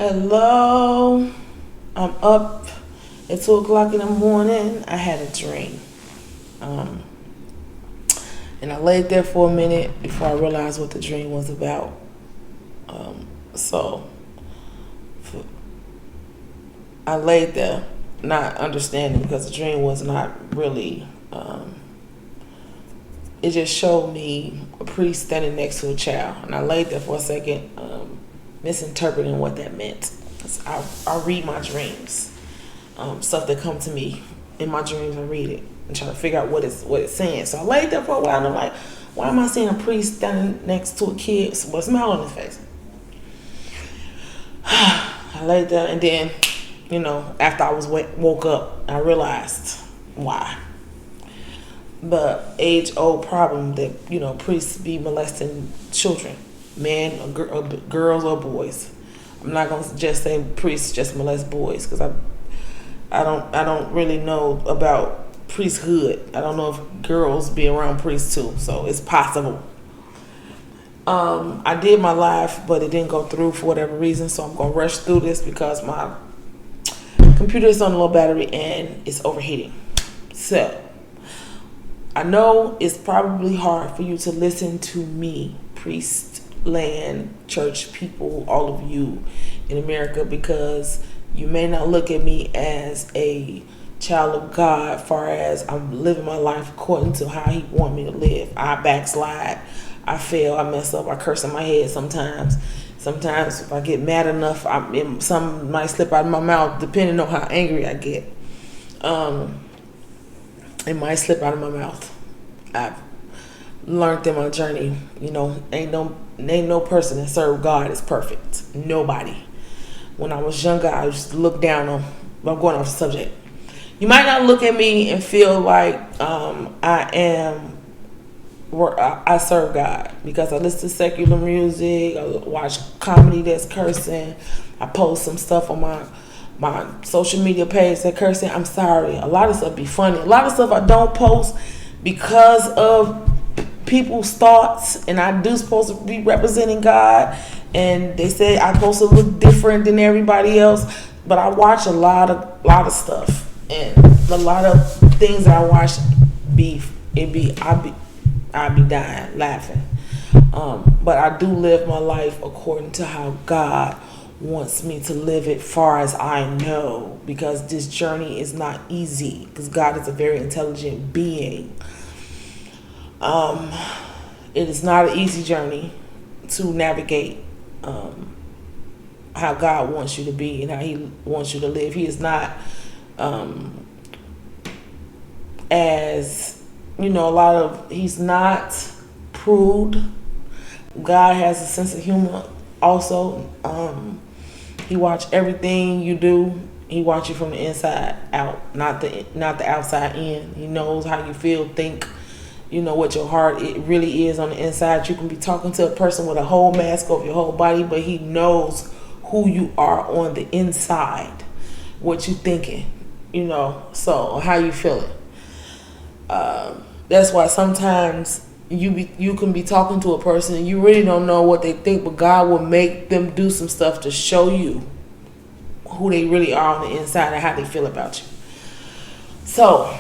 Hello. I'm up at 2 o'clock in the morning. I had a dream. Um, and I laid there for a minute before I realized what the dream was about. So I laid there not understanding because the dream was not really, it just showed me a priest standing next to a child. And I laid there for a second, misinterpreting what that meant. I read my dreams, stuff that come to me in my dreams. I read it and try to figure out what it's saying. So I laid there for a while and I'm like, why am I seeing a priest standing next to a kid with a smile on his face? I laid there and then, after I was woke up, I realized why. The age-old problem that, priests be molesting children, men or girls or boys. I'm not gonna just say priests just molest boys because I don't really know about priesthood. I don't know if girls be around priests too, so it's possible. I did my live, but it didn't go through for whatever reason, so I'm gonna rush through this because my computer is on a low battery and it's overheating. So I know it's probably hard for you to listen to me, priest, land, church people, all of you in America, because you may not look at me as a child of God, far as I'm living my life according to how He want me to live. I backslide, I fail, I mess up, I curse in my head sometimes. Sometimes if I get mad enough, something might slip out of my mouth depending on how angry I get. It might slip out of my mouth. I've learned in my journey, ain't no person that served God is perfect. Nobody. When I was younger, I used to look down on. I'm going off the subject. You might not look at me and feel like I serve God because I listen to secular music. I watch comedy that's cursing. I post some stuff on my social media page that cursing. I'm sorry. A lot of stuff be funny. A lot of stuff I don't post because of people's thoughts, and I do supposed to be representing God, and they say I'm supposed to look different than everybody else, but I watch a lot of stuff, and a lot of things that I watch I be dying laughing, but I do live my life according to how God wants me to live it, far as I know, because this journey is not easy because God is a very intelligent being. It is not an easy journey to navigate how God wants you to be and how He wants you to live. He is not he's not prude. God has a sense of humor also. He watch everything you do. He watch you from the inside out, not the outside in. He knows how you feel, think, what your heart it really is on the inside. You can be talking to a person with a whole mask over your whole body, but He knows who you are on the inside, what you thinking, so how you feeling. That's why sometimes you can be talking to a person and you really don't know what they think, but God will make them do some stuff to show you who they really are on the inside and how they feel about you. So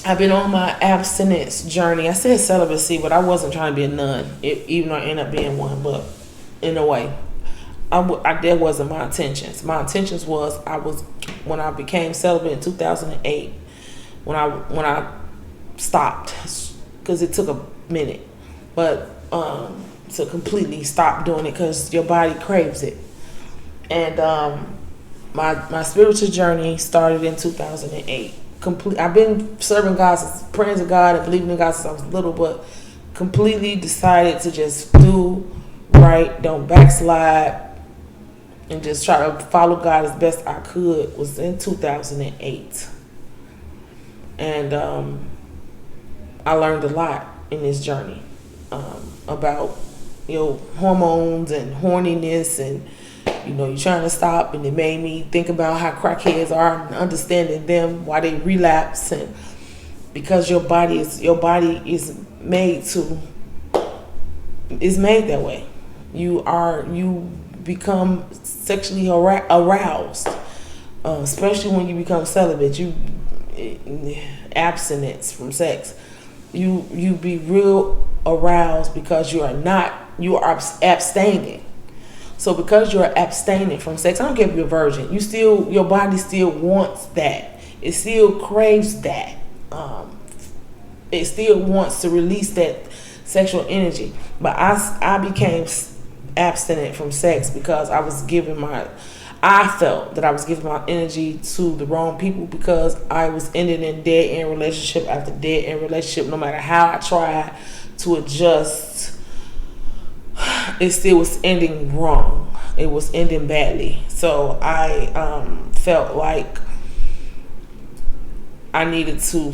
I've been on my abstinence journey. I said celibacy, but I wasn't trying to be a nun, even though I ended up being one. But in a way, that wasn't my intentions. My intentions was when I became celibate in 2008. When I stopped, because it took a minute, but to completely stop doing it because your body craves it. And my spiritual journey started in 2008. I've been serving God, praying to God and believing in God since I was little, but completely decided to just do right, don't backslide, and just try to follow God as best I could. Was in 2008. And I learned a lot in this journey about hormones and horniness, and you're trying to stop, and it made me think about how crackheads are and understanding them, why they relapse, and because your body is made that way. You become sexually aroused, especially when you become celibate. You abstinence from sex. You be real aroused because you are abstaining. So because you're abstaining from sex, I don't care if you're a virgin, your body still wants that. It still craves that. It still wants to release that sexual energy. But I became abstinent from sex because I felt that I was giving my energy to the wrong people, because I was ending in dead end relationship after dead end relationship. No matter how I tried to adjust, it still was ending wrong. It was ending badly. So I felt like I needed to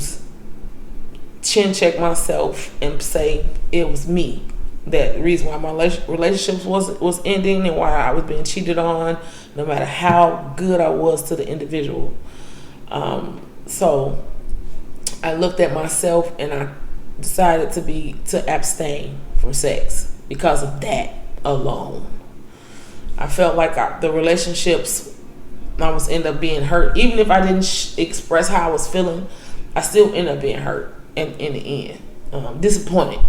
chin check myself and say it was me. That reason why my relationships was ending, and why I was being cheated on, no matter how good I was to the individual. So I looked at myself and I decided to abstain from sex because of that alone. I felt like the relationships, I was end up being hurt. Even if I didn't express how I was feeling, I still end up being hurt in the end. Disappointed.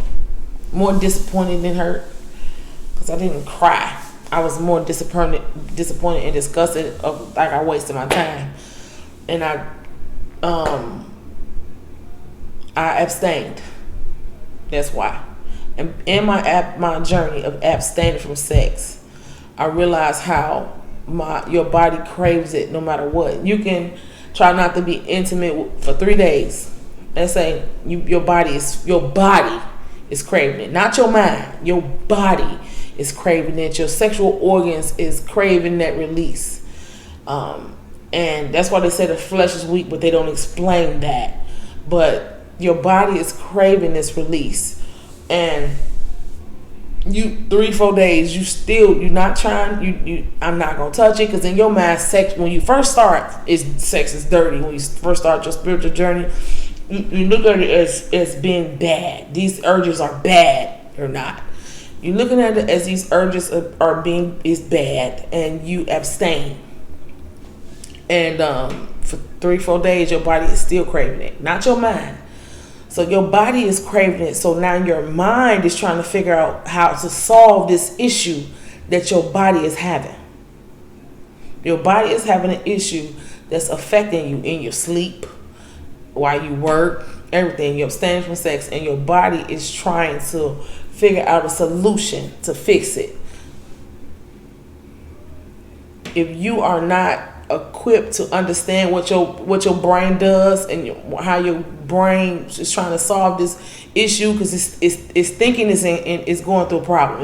More disappointed than hurt, because I didn't cry. I was more disappointed and disgusted of like I wasted my time, and I abstained. That's why. And in my journey of abstaining from sex, I realized how your body craves it no matter what. You can try not to be intimate for 3 days. Let's say your body is craving it, not your mind. Your body is craving it. Your sexual organs is craving that release. And that's why they say the flesh is weak, but they don't explain that. But your body is craving this release. And you 3-4 days, you're not trying, I'm not gonna touch it, because in your mind, sex, when you first start, sex is dirty. When you first start your spiritual journey, you look at it as being bad. These urges are bad or not. You're looking at it as these urges is bad, and you abstain. And for 3-4 days, your body is still craving it, not your mind. So your body is craving it. So now your mind is trying to figure out how to solve this issue that your body is having. Your body is having an issue that's affecting you in your sleep, while you work, everything. You're abstaining from sex, and your body is trying to figure out a solution to fix it. If you are not equipped to understand what your brain does and how your brain is trying to solve this issue, because it's thinking is going through a problem.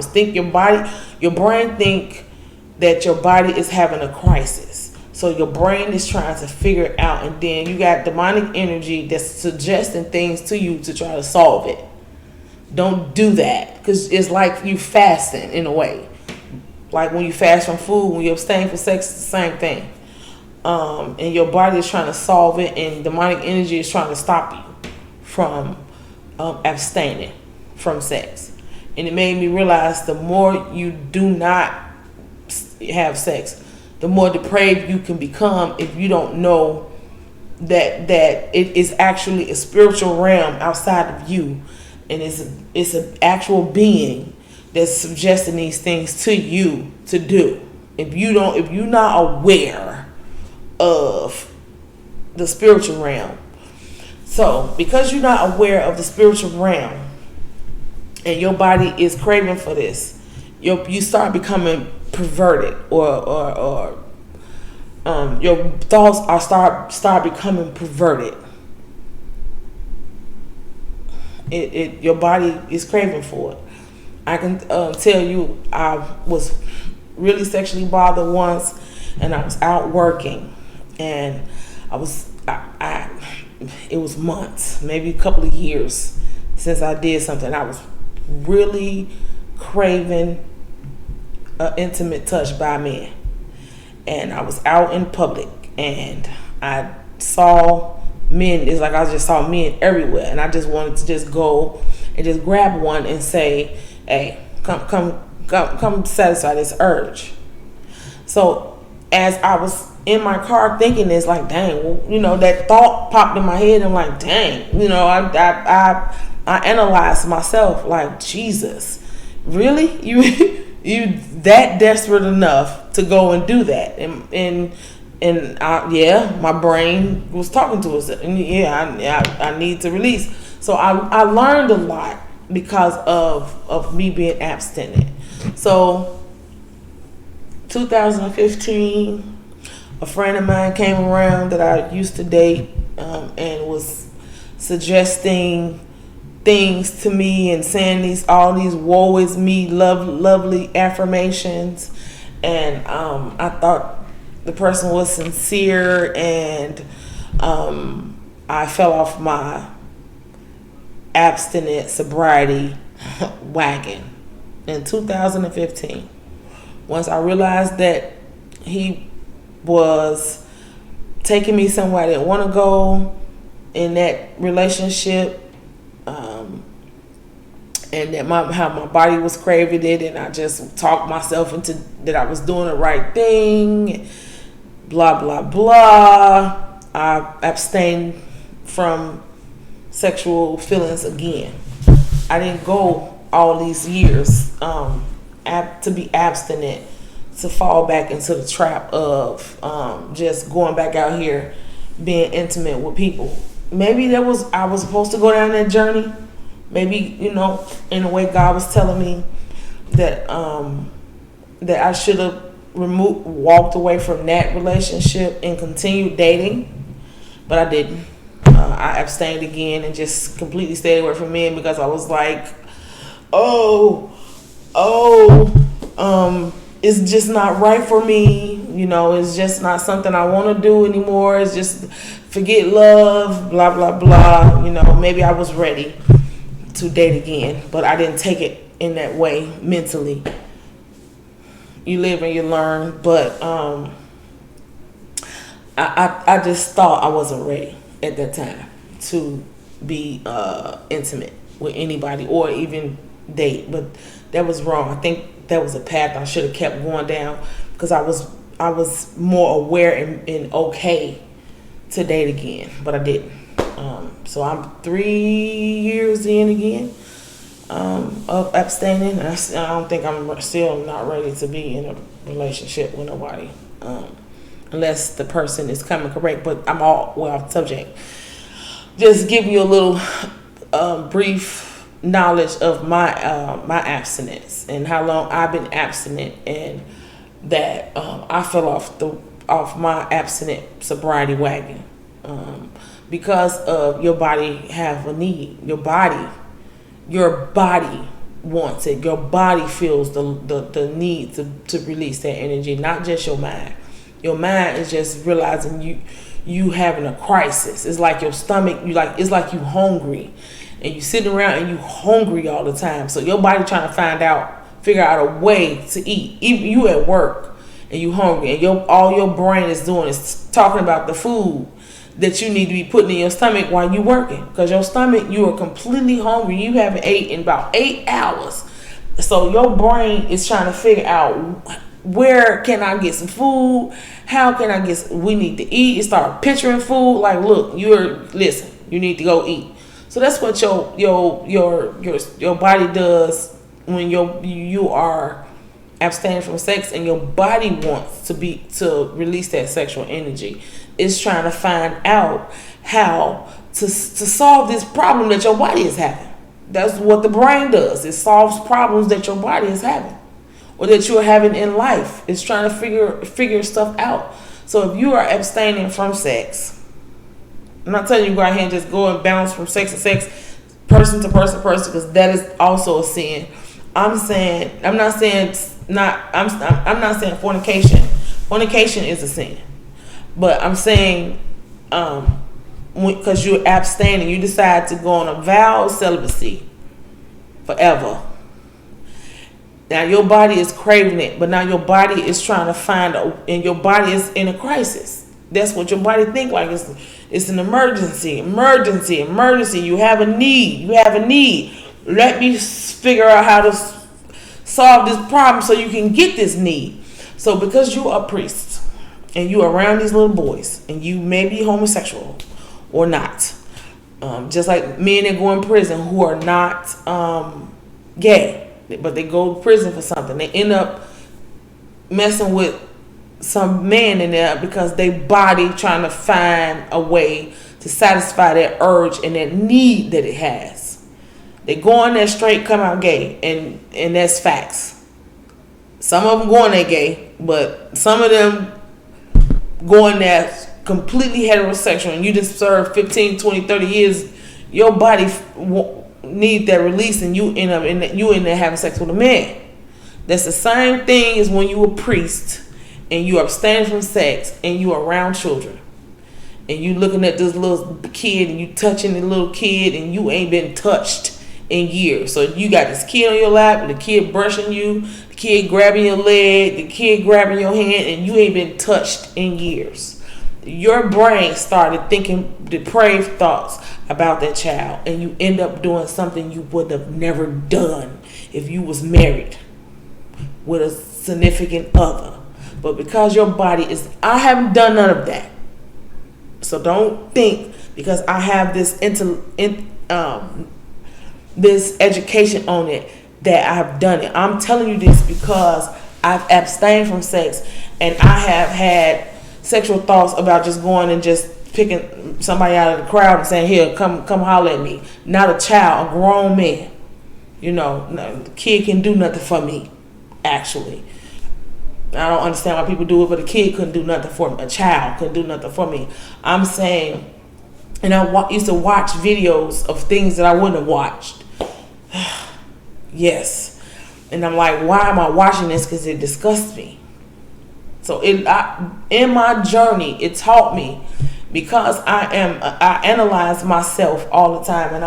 Your brain think that your body is having a crisis. So your brain is trying to figure it out, and then you got demonic energy that's suggesting things to you to try to solve it. Don't do that, because it's like you fasting in a way. Like when you fast from food, when you abstain from sex, it's the same thing. And your body is trying to solve it, and demonic energy is trying to stop you from abstaining from sex. And it made me realize the more you do not have sex, the more depraved you can become if you don't know that it is actually a spiritual realm outside of you, and it's an actual being that's suggesting these things to you to do. If you're not aware of the spiritual realm. So because you're not aware of the spiritual realm, and your body is craving for this, you start becoming perverted, or your thoughts start becoming perverted. Your body is craving for it. I can tell you, I was really sexually bothered once, and I was out working, and it was months, maybe a couple of years since I did something. I was really craving an intimate touch by men, and I was out in public, and I saw men. It's like I just saw men everywhere, and I just wanted to just go and just grab one and say, "Hey, come satisfy this urge." So as I was in my car thinking this, like, dang, well, that thought popped in my head. I'm like, dang, I analyzed myself, like, Jesus, really? You that desperate enough to go and do that? My brain was talking to us, and I need to release. So I learned a lot because of me being abstinent. So 2015, a friend of mine came around that I used to date, and was suggesting things to me and saying all these woe is me lovely affirmations, and I thought the person was sincere, and I fell off my abstinent sobriety wagon in 2015. Once I realized that he was taking me somewhere I didn't want to go in that relationship, and that how my body was craving it, and I just talked myself into that I was doing the right thing, blah blah blah. I abstained from sexual feelings again. I didn't go all these years to be abstinent, to fall back into the trap of just going back out here being intimate with people. Maybe I was supposed to go down that journey. Maybe, in a way God was telling me that that I should have walked away from that relationship and continued dating, but I didn't. I abstained again and just completely stayed away from men because I was like, it's just not right for me. It's just not something I want to do anymore. It's just forget love, blah, blah, blah. Maybe I was ready to date again, but I didn't take it in that way mentally. You live and you learn, but I just thought I wasn't ready at that time to be intimate with anybody or even date, but that was wrong. I think that was a path I should have kept going down because I was more aware and okay to date again, but I didn't. So I'm 3 years in again of abstaining. I don't think I'm still not ready to be in a relationship with nobody, unless the person is coming correct. But I'm all off subject. Just give you a little brief knowledge of my abstinence and how long I've been abstinent, and that I fell off my abstinent sobriety wagon because of your body have a need. Your body wants it. Your body feels the need to release that energy, not just your mind. Your mind is just realizing you having a crisis. It's like your stomach, it's like you hungry, and you sitting around and you hungry all the time. So your body trying to figure out a way to eat. Even you at work and you hungry, and all your brain is doing is talking about the food that you need to be putting in your stomach while you working, because your stomach, you are completely hungry. You haven't ate in about 8 hours, so your brain is trying to figure out, where can I get some food? How can I we need to eat. You start picturing food, like, look, listen, you need to go eat. So that's what your body does when you are abstaining from sex, and your body wants to release that sexual energy. It's trying to find out how to solve this problem that your body is having. That's what the brain does. It solves problems that your body is having, or that you are having in life. It's trying to figure stuff out. So if you are abstaining from sex, I'm not telling you to go out here and just go and bounce from sex to sex, person to person, because that is also a sin. I'm not saying fornication. Fornication is a sin. But I'm saying, because you're abstaining, you decide to go on a vow of celibacy forever. Now your body is craving it, but now your body is trying to and your body is in a crisis. That's what your body think like. It's an emergency. You have a need. Let me figure out how to solve this problem so you can get this need. So because you are a priest and you are around these little boys and you may be homosexual or not, just like men that go in prison who are not gay, but they go to prison for something, they end up messing with some man in there because they body trying to find a way to satisfy that urge and that need that it has. They go in there straight, come out gay, and that's facts. Some of them go in there gay, but some of them go in there completely heterosexual, and you just serve 15, 20, 30 years, your body need that release, and you end up in there having sex with a man. That's the same thing as when you a priest and you abstain from sex and you around children and you looking at this little kid and you touching the little kid and you ain't been touched in years. So you got this kid on your lap and the kid brushing you, the kid grabbing your leg, the kid grabbing your hand, and you ain't been touched in years. Your brain started thinking depraved thoughts about that child, and you end up doing something you would have never done if you was married with a significant other. But because your body is, I haven't done none of that. So don't think because I have this this education on it that I've done it. I'm telling you this because I've abstained from sex, and I have had sexual thoughts about just going and just picking somebody out of the crowd and saying, here, come holler at me. Not a child, a grown man. You know, the kid can do nothing for me, actually. I don't understand why people do it, but a kid couldn't do nothing for me. A child couldn't do nothing for me. I'm saying, and I used to watch videos of things that I wouldn't have watched. Yes. And I'm like, why am I watching this? Because it disgusts me. So in my journey, it taught me, because I analyze myself all the time, and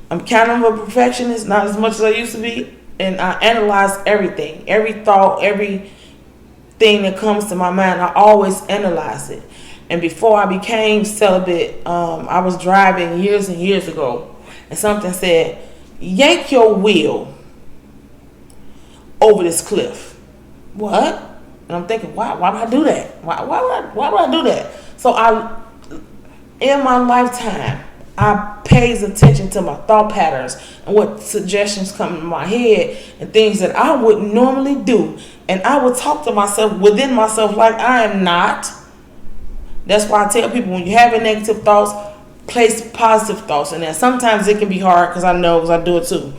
I'm kind of a perfectionist, not as much as I used to be, and I analyze everything, every thought, everything that comes to my mind. I always analyze it. And before I became celibate, I was driving years and years ago, and something said, yank your wheel over this cliff. What? And I'm thinking, why would I do that? Why would I do that? So in my lifetime, I pays attention to my thought patterns and what suggestions come in my head and things that I wouldn't normally do. And I would talk to myself within myself like I am not. That's why I tell people, when you have negative thoughts, place positive thoughts in there. Sometimes it can be hard because I know, because I do it too.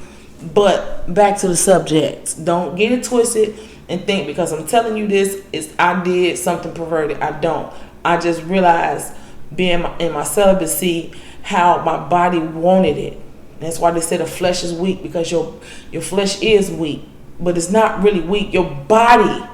But back to the subject. Don't get it twisted and think because I'm telling you this is I did something perverted. I don't. I just realized being in my celibacy how my body wanted it. That's why they say the flesh is weak, because your flesh is weak, but it's not really weak. Your body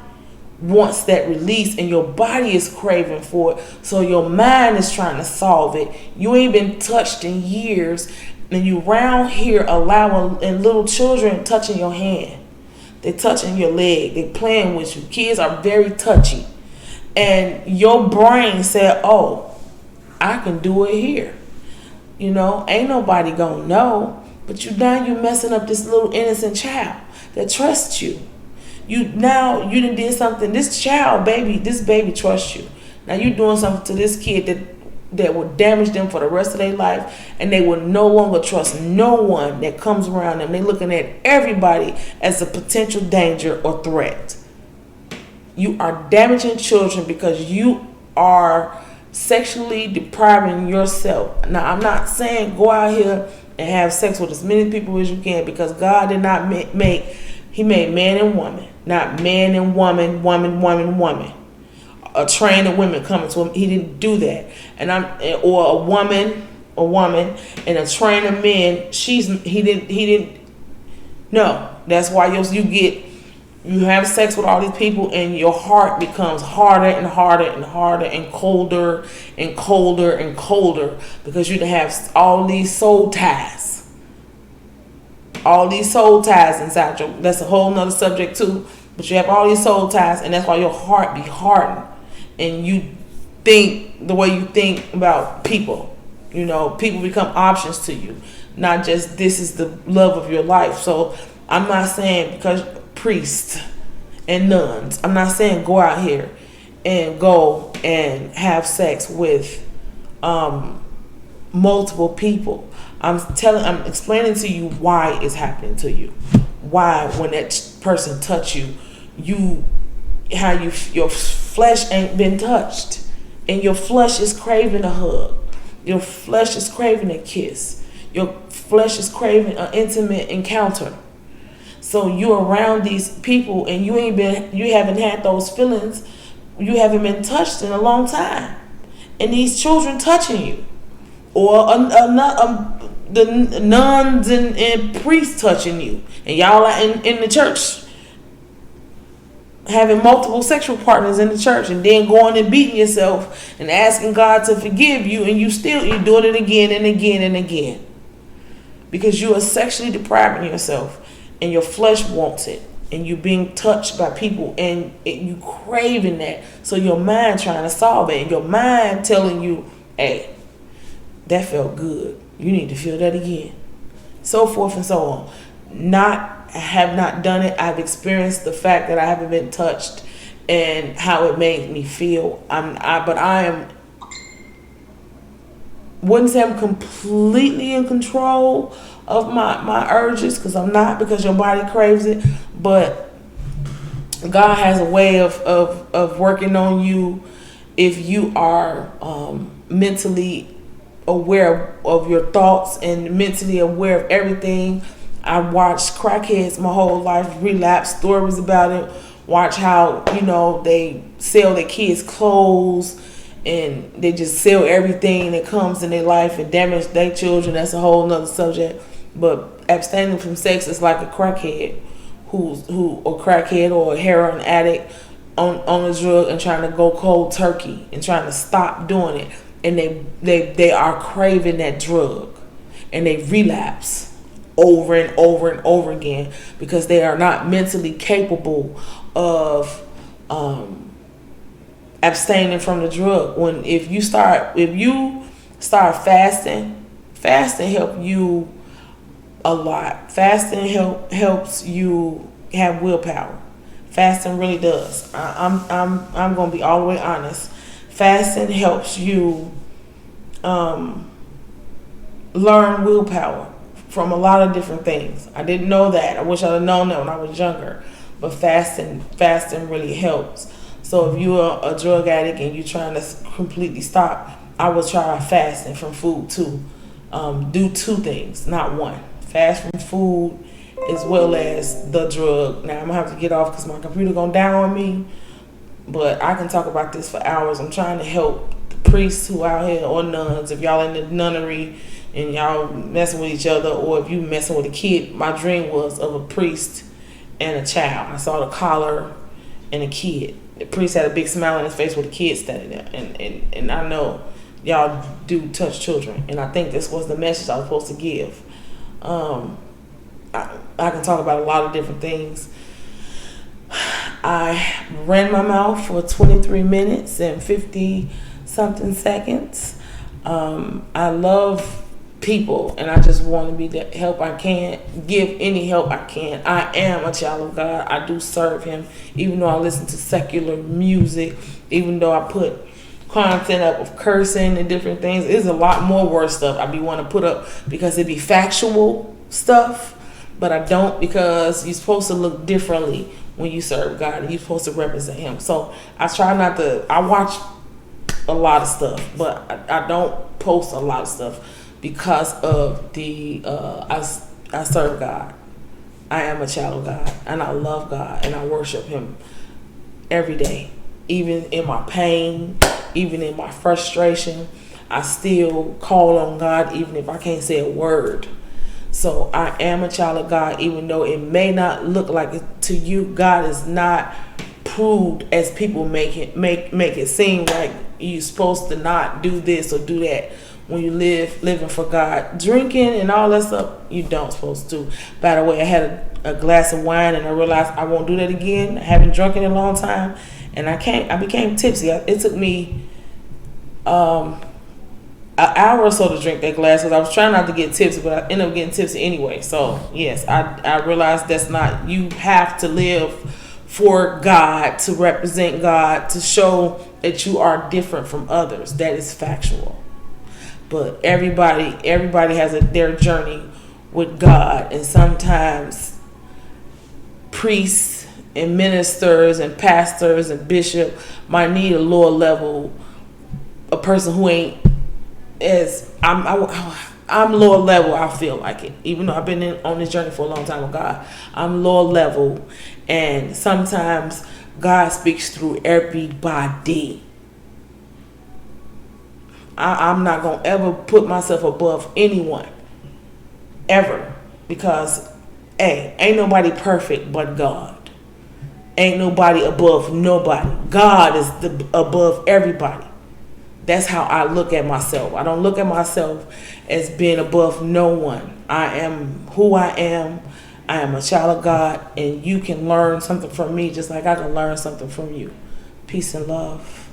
wants that release, and your body is craving for it. So your mind is trying to solve it. You ain't been touched in years, and you round here allowing and little children touching your hand. They touching your leg. They playing with you. Kids are very touchy, and your brain said, "Oh, I can do it here." You know, ain't nobody gonna know. But you messing up this little innocent child that trusts you. You done did something. This baby trusts you. Now you doing something to this kid that will damage them for the rest of their life, and they will no longer trust no one that comes around them. They looking at everybody as a potential danger or threat. You are damaging children because you are sexually depriving yourself. Now, I'm not saying go out here and have sex with as many people as you can, because God did not He made man and woman, not man and woman, woman. A train of women coming to him. He didn't do that. Or a woman, and a train of men. He didn't. No, that's why you have sex with all these people, and your heart becomes harder and harder and harder and colder and colder and colder, because you have all these soul ties. All these soul ties inside you. That's a whole nother subject too. But you have all these soul ties, and that's why your heart be hardened. And you think the way you think about people. You know, people become options to you. Not just this is the love of your life. So I'm not saying because priest and nuns. I'm not saying go out here and go and have sex with multiple people. I'm explaining to you why it's happening to you. Why, when that person touch you, your flesh ain't been touched, and your flesh is craving a hug. Your flesh is craving a kiss. Your flesh is craving an intimate encounter. So you're around these people and you haven't had those feelings. You haven't been touched in a long time, and these children touching you, or the nuns and priests touching you, and y'all are in the church having multiple sexual partners in the church, and then going and beating yourself and asking God to forgive you, and you're doing it again and again and again, because you are sexually depriving yourself, and your flesh wants it, and you're being touched by people, and you craving that. So your mind trying to solve it, and your mind telling you, hey, that felt good, you need to feel that again, so forth and so on. I have not done it. I've experienced the fact that I haven't been touched and how it made me feel. Wouldn't say I'm completely in control of my urges, because I'm not, because your body craves it. But God has a way of working on you if you are mentally aware of your thoughts and mentally aware of everything. I watched crackheads my whole life relapse, stories about it. Watch how, they sell their kids clothes, and they just sell everything that comes in their life and damage their children. That's a whole nother subject. But abstaining from sex is like a crackhead or crackhead or a heroin addict on a drug and trying to go cold turkey and trying to stop doing it. And they are craving that drug, and they relapse over and over and over again, because they are not mentally capable of abstaining from the drug. If you start fasting help you a lot. Fasting helps you have willpower. Fasting really does. I'm gonna be all the way honest. Fasting helps you learn willpower from a lot of different things. I didn't know that. I wish I'd have known that when I was younger. But fasting really helps. So if you're a drug addict and you're trying to completely stop, I would try fasting from food too. Do two things, not one. Fast from food as well as the drug. Now I'm gonna have to get off because my computer gonna down on me. But I can talk about this for hours. I'm trying to help the priests who out here, or nuns, if y'all in the nunnery and y'all messing with each other, or if you messing with a kid. My dream was of a priest and a child. I saw the collar and a kid. The priest had a big smile on his face with a kid standing there. And I know y'all do touch children. And I think this was the message I was supposed to give. I can talk about a lot of different things. I ran my mouth for 23 minutes and 50 something seconds. I love people, and I just want to be the help I can, give any help I can. I am a child of God. I do serve him, even though I listen to secular music, even though I put content up of cursing and different things. There's a lot more worse stuff I be want to put up because it be factual stuff, but I don't, because you're supposed to look differently when you serve God, and you're supposed to represent him. So I try not to, I watch a lot of stuff, but I don't post a lot of stuff because of the I serve God. I am a child of God, and I love God, and I worship him every day. Even in my pain, even in my frustration, I still call on God even if I can't say a word. So I am a child of God, even though it may not look like it to you. God is not proved as people make it seem like you're supposed to not do this or do that. When you living for God, drinking and all that stuff, you don't supposed to. By the way, I had a glass of wine and I realized I won't do that again. I haven't drunk in a long time, and I became tipsy. It took me an hour or so to drink that glass because I was trying not to get tipsy, but I ended up getting tipsy anyway. So yes, I realized that's not, you have to live for God, to represent God, to show that you are different from others. That is factual. But everybody has their journey with God, and sometimes priests and ministers and pastors and bishop might need a lower level, a person who ain't as I'm lower level. I feel like it, even though I've been on this journey for a long time with God. I'm lower level, and sometimes God speaks through everybody. I'm not gonna ever put myself above anyone, ever, because ain't nobody perfect but God. Ain't nobody above nobody. God is above everybody. That's how I look at myself. I don't look at myself as being above no one. I am who I am. I am a child of God, and you can learn something from me just like I can learn something from you. Peace and love.